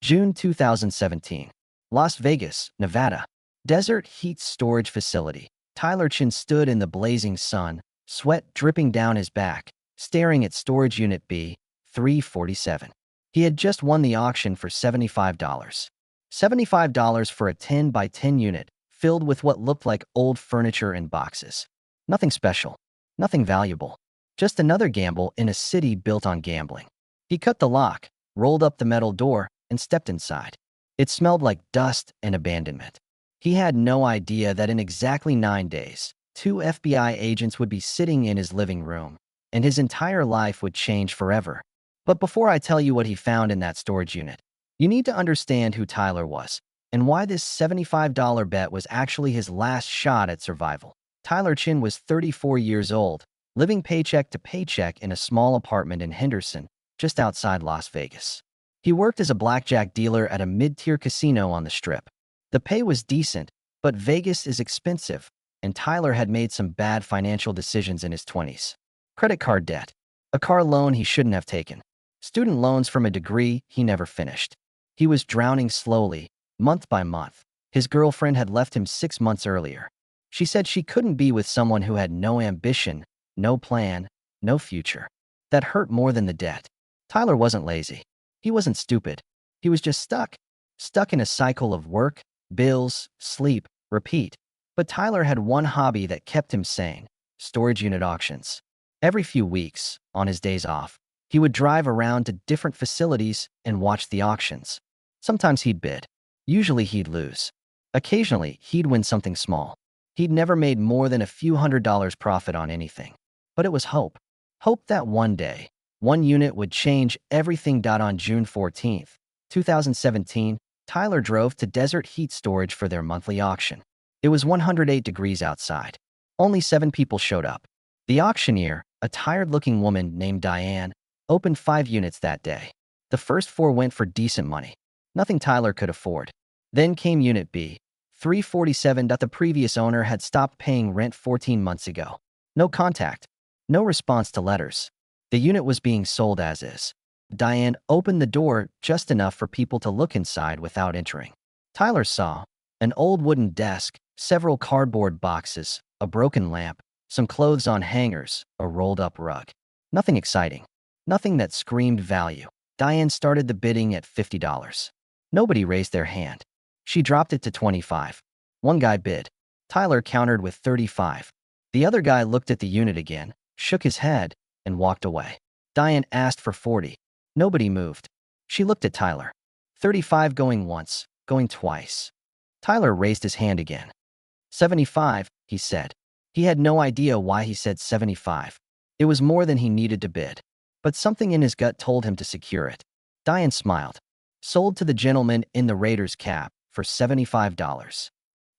June 2017. Las Vegas, Nevada. Desert heat storage facility. Tyler Chin stood in the blazing sun, sweat dripping down his back, staring at storage unit B347. He had just won the auction for $75. $75 for a 10 by 10 unit, filled with what looked like old furniture and boxes. Nothing special. Nothing valuable. Just another gamble in a city built on gambling. He cut the lock, rolled up the metal door, and stepped inside. It smelled like dust and abandonment. He had no idea that in exactly 9 days, 2 FBI agents would be sitting in his living room, and his entire life would change forever. But before I tell you what he found in that storage unit, you need to understand who Tyler was and why this $75 bet was actually his last shot at survival. Tyler Chin was 34 years old, living paycheck to paycheck in a small apartment in Henderson, just outside Las Vegas. He worked as a blackjack dealer at a mid-tier casino on the Strip. The pay was decent, but Vegas is expensive, and Tyler had made some bad financial decisions in his 20s. Credit card debt, a car loan he shouldn't have taken, student loans from a degree he never finished. He was drowning slowly, month by month. His girlfriend had left him 6 months earlier. She said she couldn't be with someone who had no ambition, no plan, no future. That hurt more than the debt. Tyler wasn't lazy. He wasn't stupid. He was just stuck in a cycle of work, bills, sleep, repeat. But Tyler had one hobby that kept him sane: storage unit auctions. Every few weeks, on his days off, he would drive around to different facilities and watch the auctions. Sometimes he'd bid. Usually he'd lose. Occasionally, he'd win something small. He'd never made more than a few $100s profit on anything. But it was hope. Hope that one day, one unit would change everything. On June 14, 2017, Tyler drove to Desert Heat Storage for their monthly auction. It was 108 degrees outside. Only 7 people showed up. The auctioneer, a tired-looking woman named Diane, opened 5 units that day. The first 4 went for decent money. Nothing Tyler could afford. Then came Unit B347. The previous owner had stopped paying rent 14 months ago. No contact. No response to letters. The unit was being sold as is. Diane opened the door just enough for people to look inside without entering. Tyler saw an old wooden desk, several cardboard boxes, a broken lamp, some clothes on hangers, a rolled-up rug. Nothing exciting. Nothing that screamed value. Diane started the bidding at $50. Nobody raised their hand. She dropped it to $25. One guy bid. Tyler countered with $35. The other guy looked at the unit again, shook his head, and walked away. Diane asked for $40. Nobody moved. She looked at Tyler. $35 going once, going twice. Tyler raised his hand again. $75, he said. He had no idea why he said $75. It was more than he needed to bid. But something in his gut told him to secure it. Diane smiled. Sold to the gentleman in the Raiders cap for $75.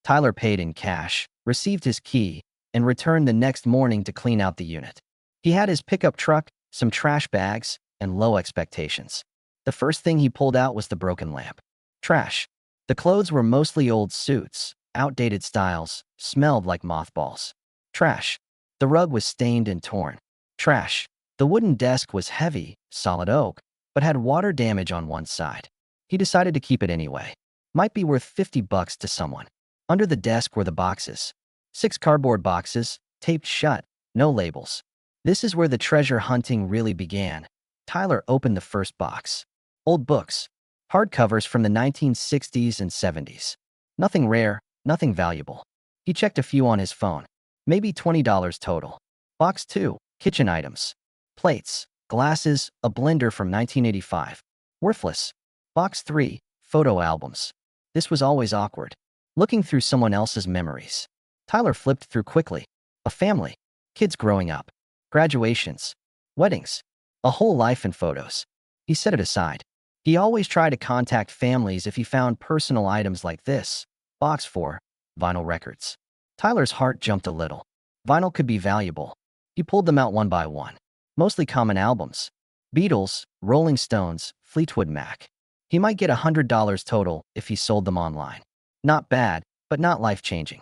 Tyler paid in cash, received his key, and returned the next morning to clean out the unit. He had his pickup truck, some trash bags, and low expectations. The first thing he pulled out was the broken lamp. Trash. The clothes were mostly old suits, outdated styles, smelled like mothballs. Trash. The rug was stained and torn. Trash. The wooden desk was heavy, solid oak, but had water damage on one side. He decided to keep it anyway. Might be worth $50 to someone. Under the desk were the boxes. 6 cardboard boxes, taped shut, no labels. This is where the treasure hunting really began. Tyler opened the first box. Old books. Hardcovers from the 1960s and 70s. Nothing rare, nothing valuable. He checked a few on his phone. Maybe $20 total. Box 2, kitchen items. Plates, glasses, a blender from 1985. Worthless. Box 3, photo albums. This was always awkward. Looking through someone else's memories. Tyler flipped through quickly. A family. Kids growing up. Graduations. Weddings. A whole life in photos. He set it aside. He always tried to contact families if he found personal items like this. Box 4, vinyl records. Tyler's heart jumped a little. Vinyl could be valuable. He pulled them out one by one. Mostly common albums. Beatles, Rolling Stones, Fleetwood Mac. He might get $100 total if he sold them online. Not bad, but not life-changing.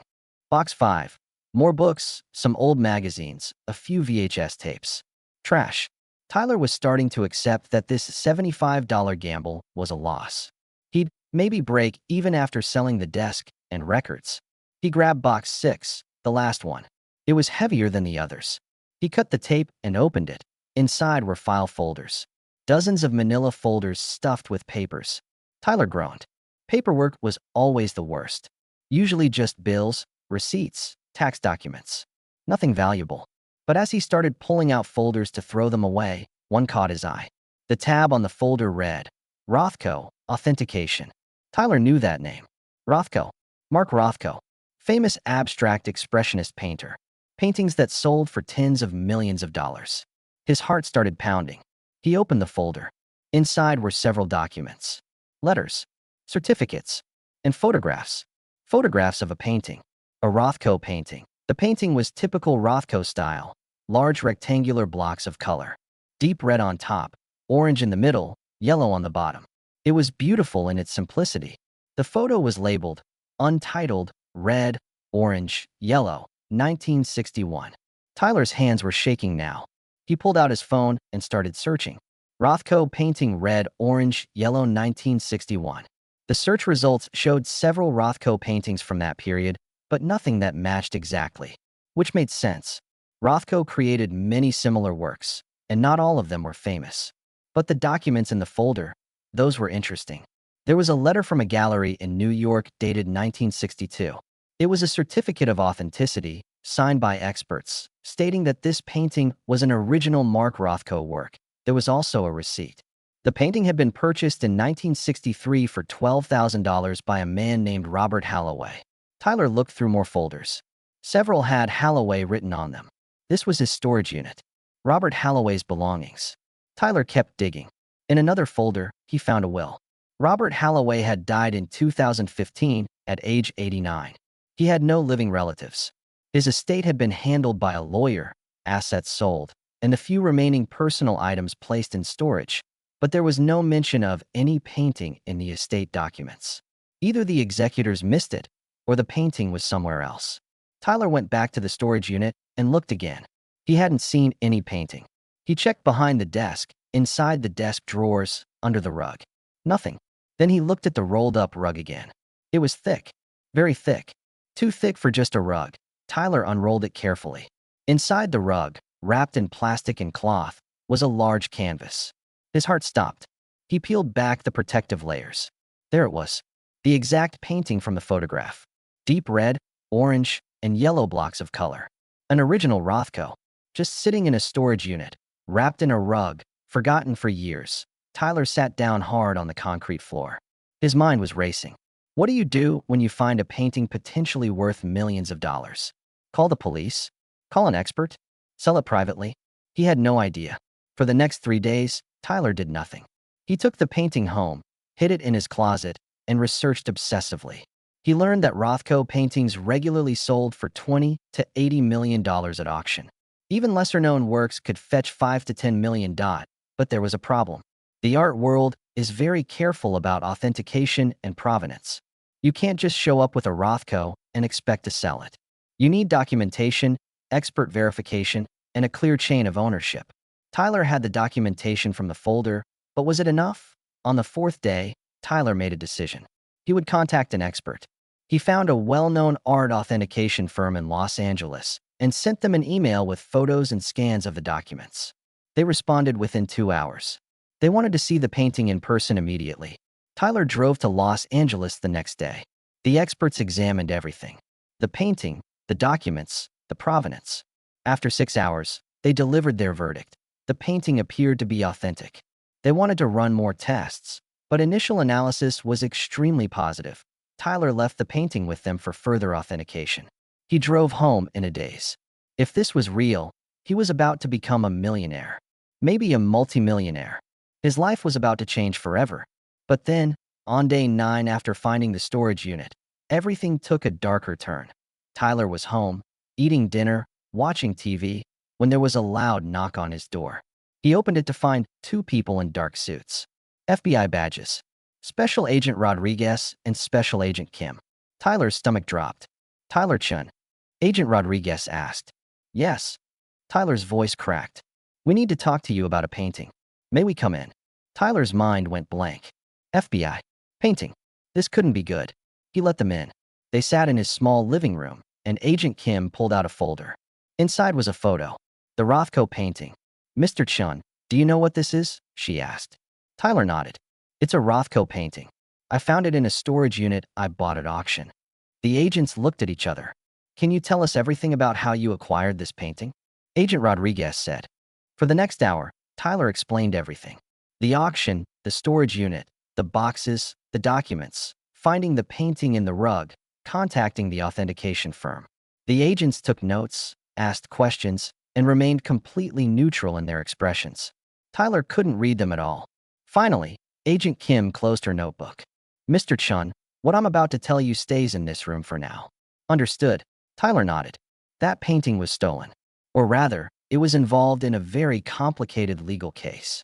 Box 5. More books, some old magazines, a few VHS tapes. Trash. Tyler was starting to accept that this $75 gamble was a loss. He'd maybe break even after selling the desk and records. He grabbed box 6, the last one. It was heavier than the others. He cut the tape and opened it. Inside were file folders. Dozens of manila folders stuffed with papers. Tyler groaned. Paperwork was always the worst. Usually just bills, receipts, tax documents. Nothing valuable. But as he started pulling out folders to throw them away, one caught his eye. The tab on the folder read, Rothko, Authentication. Tyler knew that name. Rothko. Mark Rothko. Famous abstract expressionist painter. Paintings that sold for tens of millions of dollars. His heart started pounding. He opened the folder. Inside were several documents. Letters, certificates, and photographs. Photographs of a painting. A Rothko painting. The painting was typical Rothko style. Large rectangular blocks of color. Deep red on top, orange in the middle, yellow on the bottom. It was beautiful in its simplicity. The photo was labeled, untitled, red, orange, yellow, 1961. Tyler's hands were shaking now. He pulled out his phone and started searching. Rothko painting red, orange, yellow 1961. The search results showed several Rothko paintings from that period, but nothing that matched exactly. Which made sense. Rothko created many similar works, and not all of them were famous. But the documents in the folder, those were interesting. There was a letter from a gallery in New York dated 1962. It was a certificate of authenticity, signed by experts, stating that this painting was an original Mark Rothko work. There was also a receipt. The painting had been purchased in 1963 for $12,000 by a man named Robert Halloway. Tyler looked through more folders. Several had Halloway written on them. This was his storage unit. Robert Halloway's belongings. Tyler kept digging. In another folder, he found a will. Robert Halloway had died in 2015 at age 89. He had no living relatives. His estate had been handled by a lawyer, assets sold, and the few remaining personal items placed in storage, but there was no mention of any painting in the estate documents. Either the executors missed it, or the painting was somewhere else. Tyler went back to the storage unit and looked again. He hadn't seen any painting. He checked behind the desk, inside the desk drawers, under the rug. Nothing. Then he looked at the rolled-up rug again. It was thick. Very thick. Too thick for just a rug. Tyler unrolled it carefully. Inside the rug, wrapped in plastic and cloth, was a large canvas. His heart stopped. He peeled back the protective layers. There it was. The exact painting from the photograph. Deep red, orange, and yellow blocks of color. An original Rothko. Just sitting in a storage unit, wrapped in a rug, forgotten for years. Tyler sat down hard on the concrete floor. His mind was racing. What do you do when you find a painting potentially worth millions of dollars? Call the police? Call an expert? Sell it privately? He had no idea. For the next 3 days, Tyler did nothing. He took the painting home, hid it in his closet, and researched obsessively. He learned that Rothko paintings regularly sold for $20 to $80 million at auction. Even lesser-known works could fetch $5 to $10 million, but there was a problem. The art world is very careful about authentication and provenance. You can't just show up with a Rothko and expect to sell it. You need documentation, expert verification, and a clear chain of ownership. Tyler had the documentation from the folder, but was it enough? On the 4th day, Tyler made a decision. He would contact an expert. He found a well-known art authentication firm in Los Angeles and sent them an email with photos and scans of the documents. They responded within 2 hours. They wanted to see the painting in person immediately. Tyler drove to Los Angeles the next day. The experts examined everything. The painting, the documents, the provenance. After 6 hours, they delivered their verdict. The painting appeared to be authentic. They wanted to run more tests, but initial analysis was extremely positive. Tyler left the painting with them for further authentication. He drove home in a daze. If this was real, he was about to become a millionaire. Maybe a multimillionaire. His life was about to change forever. But then, on day 9 after finding the storage unit, everything took a darker turn. Tyler was home, eating dinner, watching TV, when there was a loud knock on his door. He opened it to find 2 people in dark suits. FBI badges. Special Agent Rodriguez and Special Agent Kim. Tyler's stomach dropped. Tyler Chun. Agent Rodriguez asked. Yes. Tyler's voice cracked. We need to talk to you about a painting. May we come in? Tyler's mind went blank. FBI. Painting. This couldn't be good. He let them in. They sat in his small living room, and Agent Kim pulled out a folder. Inside was a photo. The Rothko painting. Mr. Chun, do you know what this is? She asked. Tyler nodded. It's a Rothko painting. I found it in a storage unit I bought at auction. The agents looked at each other. Can you tell us everything about how you acquired this painting? Agent Rodriguez said. For the next hour, Tyler explained everything. The auction, the storage unit, the boxes, the documents, finding the painting in the rug, contacting the authentication firm. The agents took notes, asked questions, and remained completely neutral in their expressions. Tyler couldn't read them at all. Finally, Agent Kim closed her notebook. Mr. Chun, what I'm about to tell you stays in this room for now. Understood. Tyler nodded. That painting was stolen. Or rather, it was involved in a very complicated legal case.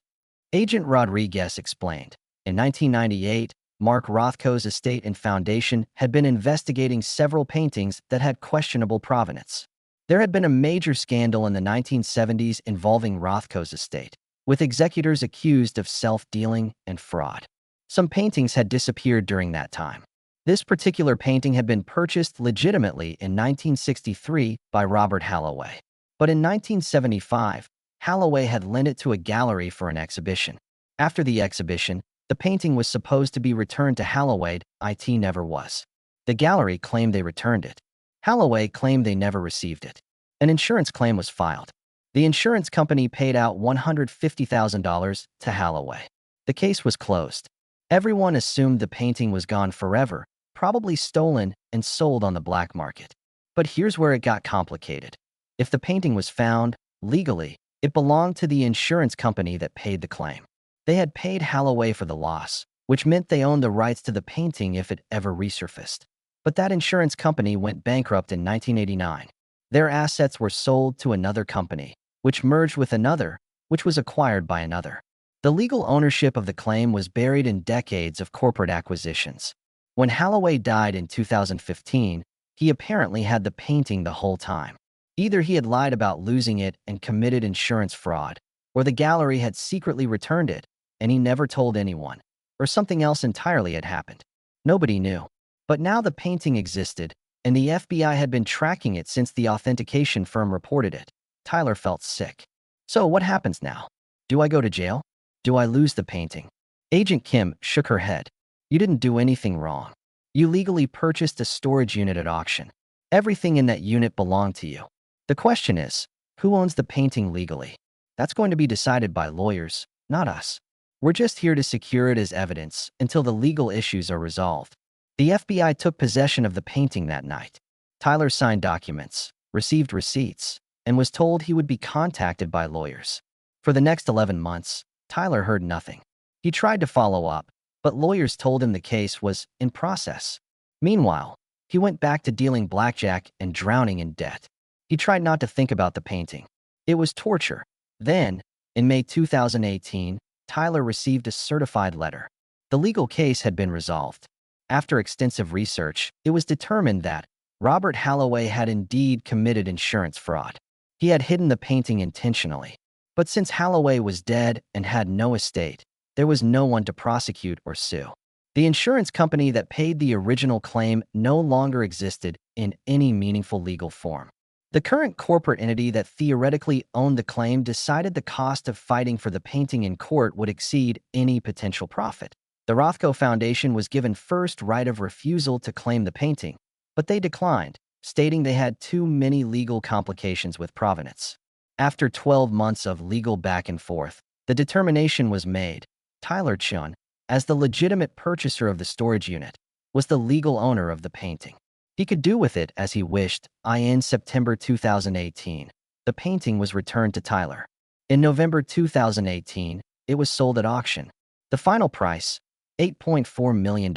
Agent Rodriguez explained. In 1998, Mark Rothko's estate and foundation had been investigating several paintings that had questionable provenance. There had been a major scandal in the 1970s involving Rothko's estate, with executors accused of self-dealing and fraud. Some paintings had disappeared during that time. This particular painting had been purchased legitimately in 1963 by Robert Halloway. But in 1975, Halloway had lent it to a gallery for an exhibition. After the exhibition, the painting was supposed to be returned to Halloway. It never was. The gallery claimed they returned it. Halloway claimed they never received it. An insurance claim was filed. The insurance company paid out $150,000 to Halloway. The case was closed. Everyone assumed the painting was gone forever, probably stolen and sold on the black market. But here's where it got complicated. If the painting was found, legally, it belonged to the insurance company that paid the claim. They had paid Halloway for the loss, which meant they owned the rights to the painting if it ever resurfaced. But that insurance company went bankrupt in 1989. Their assets were sold to another company, which merged with another, which was acquired by another. The legal ownership of the claim was buried in decades of corporate acquisitions. When Halloway died in 2015, he apparently had the painting the whole time. Either he had lied about losing it and committed insurance fraud, or the gallery had secretly returned it, and he never told anyone, or something else entirely had happened. Nobody knew. But now the painting existed, and the FBI had been tracking it since the authentication firm reported it. Tyler felt sick. So what happens now? Do I go to jail? Do I lose the painting? Agent Kim shook her head. You didn't do anything wrong. You legally purchased a storage unit at auction. Everything in that unit belonged to you. The question is, who owns the painting legally? That's going to be decided by lawyers, not us. We're just here to secure it as evidence until the legal issues are resolved. The FBI took possession of the painting that night. Tyler signed documents, received receipts, and was told he would be contacted by lawyers. For the next 11 months, Tyler heard nothing. He tried to follow up, but lawyers told him the case was in process. Meanwhile, he went back to dealing blackjack and drowning in debt. He tried not to think about the painting. It was torture. Then, in May 2018, Tyler received a certified letter. The legal case had been resolved. After extensive research, it was determined that Robert Halloway had indeed committed insurance fraud. He had hidden the painting intentionally. But since Halloway was dead and had no estate, there was no one to prosecute or sue. The insurance company that paid the original claim no longer existed in any meaningful legal form. The current corporate entity that theoretically owned the claim decided the cost of fighting for the painting in court would exceed any potential profit. The Rothko Foundation was given first right of refusal to claim the painting, but they declined, stating they had too many legal complications with provenance. After 12 months of legal back and forth, the determination was made. Tyler Chun, as the legitimate purchaser of the storage unit, was the legal owner of the painting. He could do with it as he wished. In September 2018, the painting was returned to Tyler. In November 2018, it was sold at auction. The final price, $8.4 million.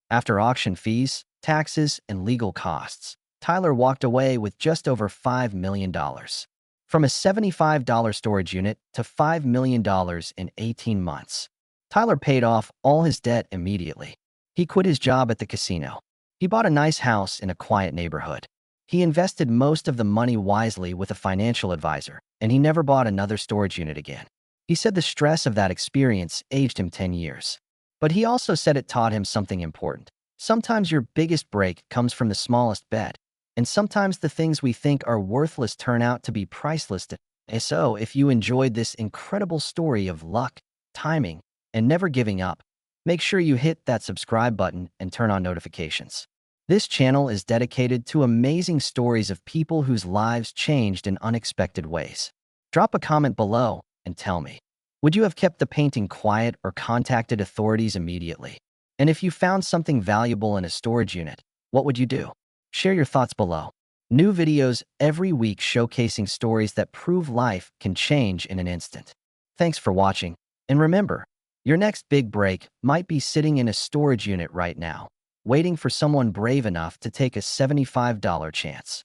After auction fees, taxes, and legal costs, Tyler walked away with just over $5 million. From a $75 storage unit to $5 million in 18 months. Tyler paid off all his debt immediately. He quit his job at the casino. He bought a nice house in a quiet neighborhood. He invested most of the money wisely with a financial advisor, and he never bought another storage unit again. He said the stress of that experience aged him 10 years. But he also said it taught him something important. Sometimes your biggest break comes from the smallest bet, and sometimes the things we think are worthless turn out to be priceless. So, if you enjoyed this incredible story of luck, timing, and never giving up, make sure you hit that subscribe button and turn on notifications. This channel is dedicated to amazing stories of people whose lives changed in unexpected ways. Drop a comment below and tell me, would you have kept the painting quiet or contacted authorities immediately? And if you found something valuable in a storage unit, what would you do? Share your thoughts below. New videos every week showcasing stories that prove life can change in an instant. Thanks for watching, and remember, your next big break might be sitting in a storage unit right now, waiting for someone brave enough to take a $75 chance.